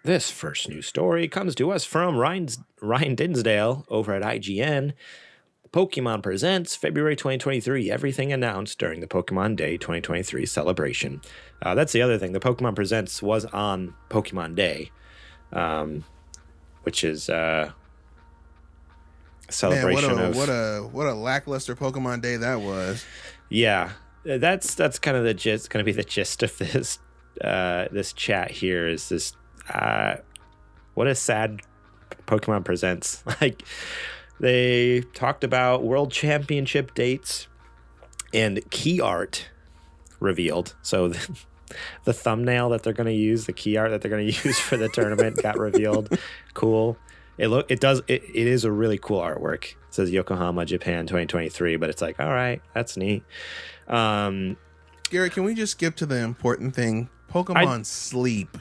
This first news story comes to us from Ryan Dinsdale over at IGN. Pokemon Presents February 2023. Everything announced during the Pokemon Day 2023 celebration. That's the other thing. The Pokemon Presents was on Pokemon Day, which is a celebration. Man, what a lackluster Pokemon Day that was. Yeah, that's kind of the gist. Going to be the gist of this this chat here. Is this what a sad Pokemon Presents like. They talked about World Championship dates and key art revealed. So the thumbnail that they're going to use, the key art that they're going to use for the tournament got revealed. Cool. It is a really cool artwork. It says Yokohama, Japan 2023, but it's like, all right, that's neat. Gary, can we just skip to the important thing? Pokemon Sleep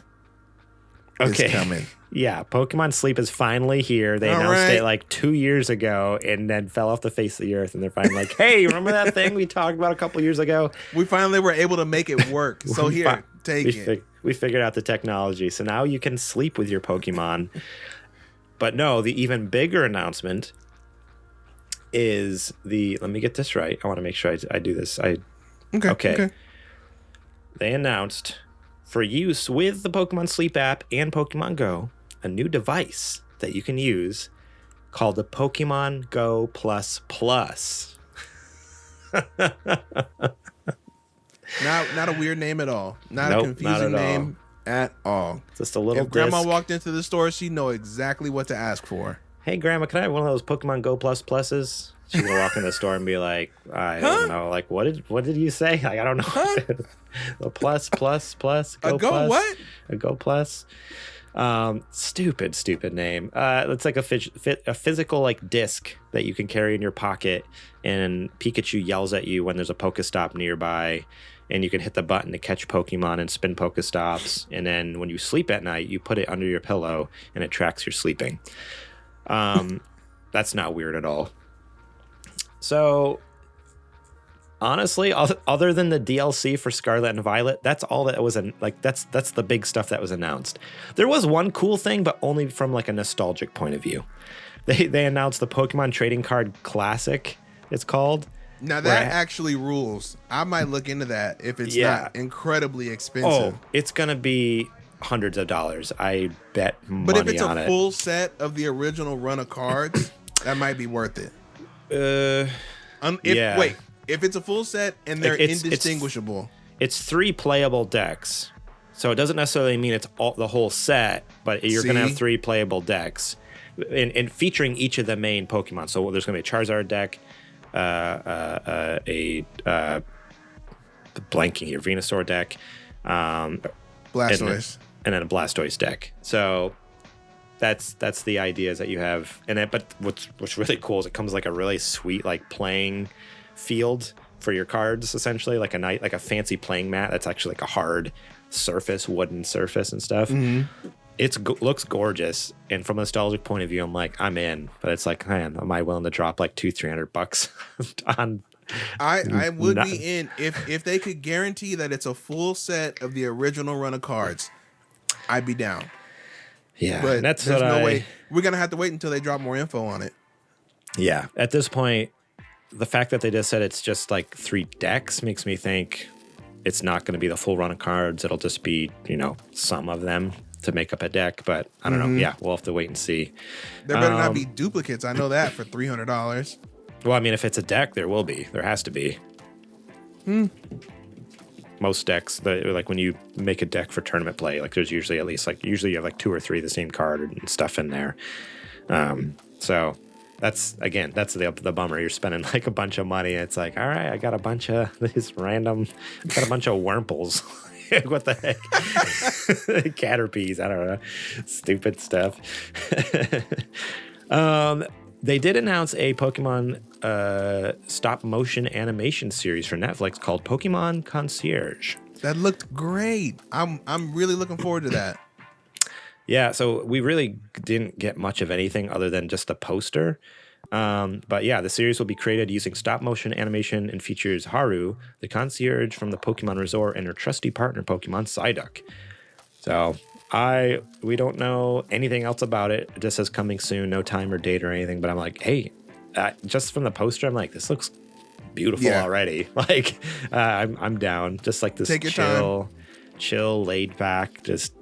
is coming. Yeah, Pokemon Sleep is finally here. They announced it like 2 years ago and then fell off the face of the earth. And they're finally like, hey, remember that thing we talked about a couple years ago? We finally were able to make it work. So here, take it. We figured out the technology. So now you can sleep with your Pokemon. But no, the even bigger announcement is let me get this right. I want to make sure I do this. Okay. They announced for use with the Pokemon Sleep app and Pokemon Go, a new device that you can use called the Pokemon Go Plus Plus. Not a weird name at all. Not a confusing name at all. Just a little If Grandma walked into the store, she'd know exactly what to ask for. Hey, Grandma, can I have one of those Pokemon Go Plus Pluses? She's gonna walk in the store and be like, I don't know, like what did you say? Like I don't know. A plus, go a go plus, what? A Go Plus. Stupid name. It's like a physical like disc that you can carry in your pocket, and Pikachu yells at you when there's a Pokestop nearby, and you can hit the button to catch Pokemon and spin Pokestops, and then when you sleep at night, you put it under your pillow and it tracks your sleeping. That's not weird at all. So, honestly, other than the DLC for Scarlet and Violet, that's all that was that's the big stuff that was announced. There was one cool thing, but only from like a nostalgic point of view. They announced the Pokemon Trading Card Classic, it's called. Now that actually rules. I might look into that if it's not incredibly expensive. Oh, it's gonna be hundreds of dollars. I bet money on it. But if it's a full set of the original run of cards, that might be worth it. Wait, if it's a full set and they're indistinguishable, it's 3 playable decks, so it doesn't necessarily mean it's the whole set, but you're gonna have 3 playable decks, and featuring each of the main Pokemon. So there's gonna be a Charizard deck, blanking here, Venusaur deck, Blastoise, and then a Blastoise deck. So that's the idea is that you have but what's really cool is it comes like a really sweet like playing field for your cards, essentially like a fancy playing mat that's actually like a hard surface, wooden surface and stuff. Mm-hmm. Looks gorgeous, and from a nostalgic point of view, I'm like, I'm in. But it's like, man, am I willing to drop like $200-300 on? I would be in if they could guarantee that it's a full set of the original run of cards. I'd be down. Yeah, but there's no way. We're gonna have to wait until they drop more info on it. Yeah, at this point, the fact that they just said it's just like 3 decks makes me think it's not going to be the full run of cards. It'll just be, some of them to make up a deck. But I don't know. Yeah, we'll have to wait and see. There better not be duplicates. I know that for $300. Well, I mean, if it's a deck, there will be. There has to be. Most decks, like when you make a deck for tournament play, like there's usually usually you have like 2 or 3 of the same card and stuff in there. So that's the bummer. You're spending like a bunch of money. And it's like, all right, I got a bunch of these random, got a bunch of Wurmples. What the heck? Caterpies. I don't know. Stupid stuff. They did announce a Pokemon stop motion animation series for Netflix called Pokemon Concierge. That looked great. I'm really looking forward to that. Yeah, so we really didn't get much of anything other than just the poster. But yeah, the series will be created using stop motion animation and features Haru, the concierge from the Pokemon Resort, and her trusty partner Pokemon Psyduck. So We don't know anything else about it. It just says coming soon, no time or date or anything. But I'm like, hey, just from the poster, I'm like, this looks beautiful already. Like, I'm down. Just like this chill, laid back, just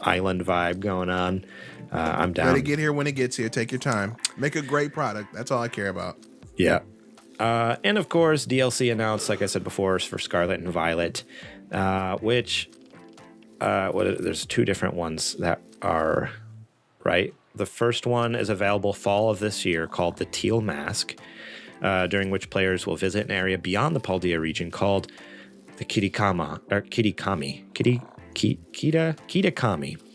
island vibe going on. I'm down. Let it get here when it gets here. Take your time. Make a great product. That's all I care about. Yeah. And of course, DLC announced, like I said before, for Scarlet and Violet, which there's two different ones that are right. The first one is available fall of this year, called the Teal Mask, during which players will visit an area beyond the Paldea region called the Kitakami.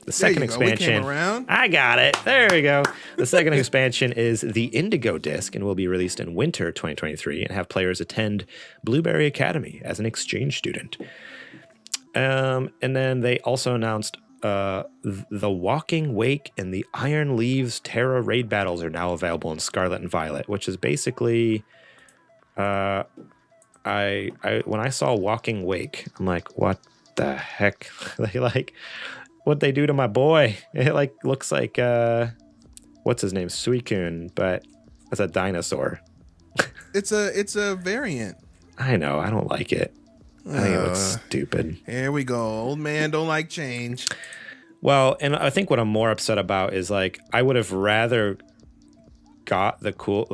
The second expansion. I got it. There we go. The second expansion is the Indigo Disc and will be released in winter 2023 and have players attend Blueberry Academy as an exchange student. And then they also announced the Walking Wake and the Iron Leaves Terra raid battles are now available in Scarlet and Violet, which is basically I when I saw Walking Wake, I'm like, what the heck? What they do to my boy? It looks like what's his name, Suicune, but it's a dinosaur. It's a variant. I know. I don't like it. I think it looks stupid. Here we go. Old man don't like change. Well, and I think what I'm more upset about is I would have rather got the cool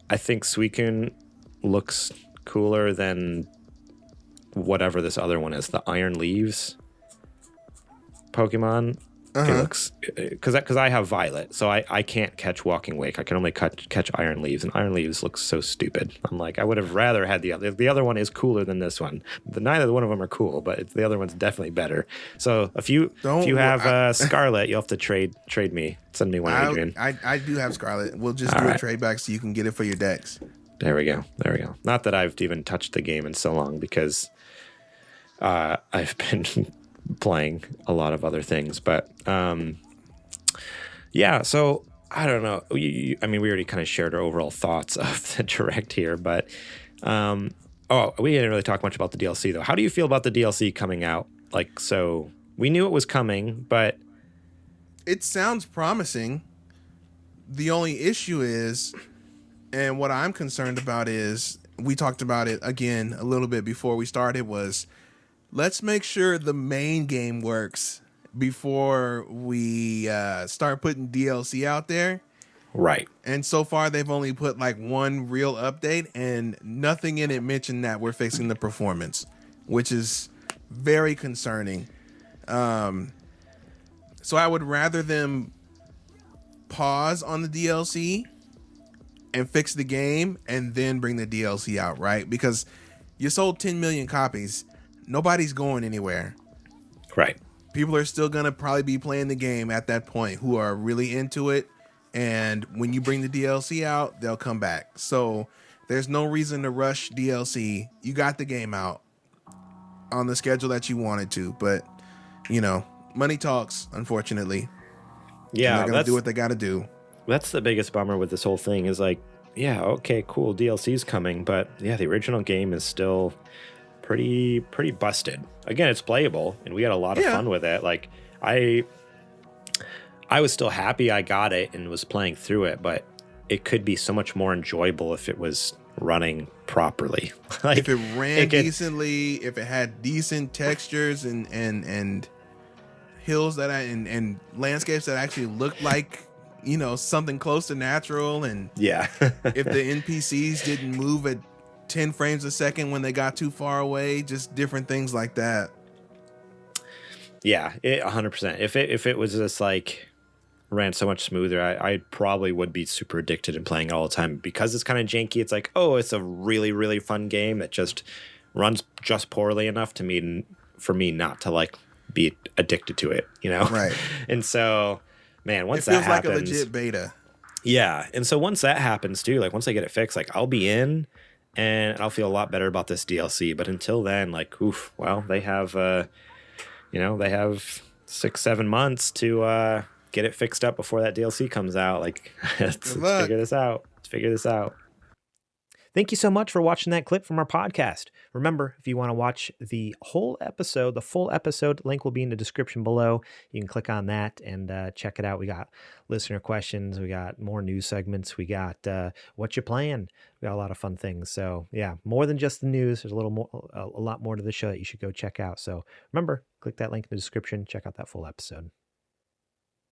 I think Suicune looks cooler than whatever this other one is, the Iron Leaves Pokemon. It looks, because I have Violet, so I can't catch Walking Wake. I can only catch Iron Leaves, and Iron Leaves looks so stupid. I'm like, I would have rather had the other. The other one is cooler than this one. Neither one of them are cool, but the other one's definitely better. So if you have Scarlet, you'll have to trade me. Send me one, Adrian. I do have Scarlet. We'll just do a trade back so you can get it for your decks. There we go. Not that I've even touched the game in so long, because I've been playing a lot of other things, but so I don't know. We already kind of shared our overall thoughts of the Direct here, but we didn't really talk much about the DLC though. How do you feel about the DLC coming out? So we knew it was coming, but it sounds promising. The only issue is, and what I'm concerned about is, we talked about it again a little bit before we started, was let's make sure the main game works before we start putting DLC out there. Right. And so far, they've only put one real update, and nothing in it mentioned that we're fixing the performance, which is very concerning. So I would rather them pause on the DLC and fix the game and then bring the DLC out, right? Because you sold 10 million copies. Nobody's going anywhere. Right. People are still going to probably be playing the game at that point who are really into it. And when you bring the DLC out, they'll come back. So there's no reason to rush DLC. You got the game out on the schedule that you wanted to. But, money talks, unfortunately. Yeah. They're going to do what they got to do. That's the biggest bummer with this whole thing is okay, cool, DLC's coming. But yeah, the original game is still pretty busted. Again, it's playable and we had a lot of fun with it. I was still happy I got it and was playing through it, but it could be so much more enjoyable if it was running properly. If it ran decently, if it had decent textures and hills and landscapes that actually looked like something close to natural, and if the NPCs didn't move at 10 frames a second when they got too far away, just different things like that. Yeah, 100%. If it was just ran so much smoother, I probably would be super addicted and playing it all the time, because it's kind of janky. It's it's a really, really fun game that just runs just poorly enough for me not to be addicted to it, Right. And so, man, once that happens, it feels like a legit beta. Yeah, and so once that happens too, once I get it fixed, I'll be in. And I'll feel a lot better about this DLC. But until then, they have, they have 6-7 months to get it fixed up before that DLC comes out. Let's figure this out. Thank you so much for watching that clip from our podcast. Remember, if you want to watch the whole episode, the full episode, link will be in the description below. You can click on that and check it out. We got listener questions. We got more news segments. We got what you playing. We got a lot of fun things. So yeah, more than just the news. There's a lot more to the show that you should go check out. So remember, click that link in the description. Check out that full episode.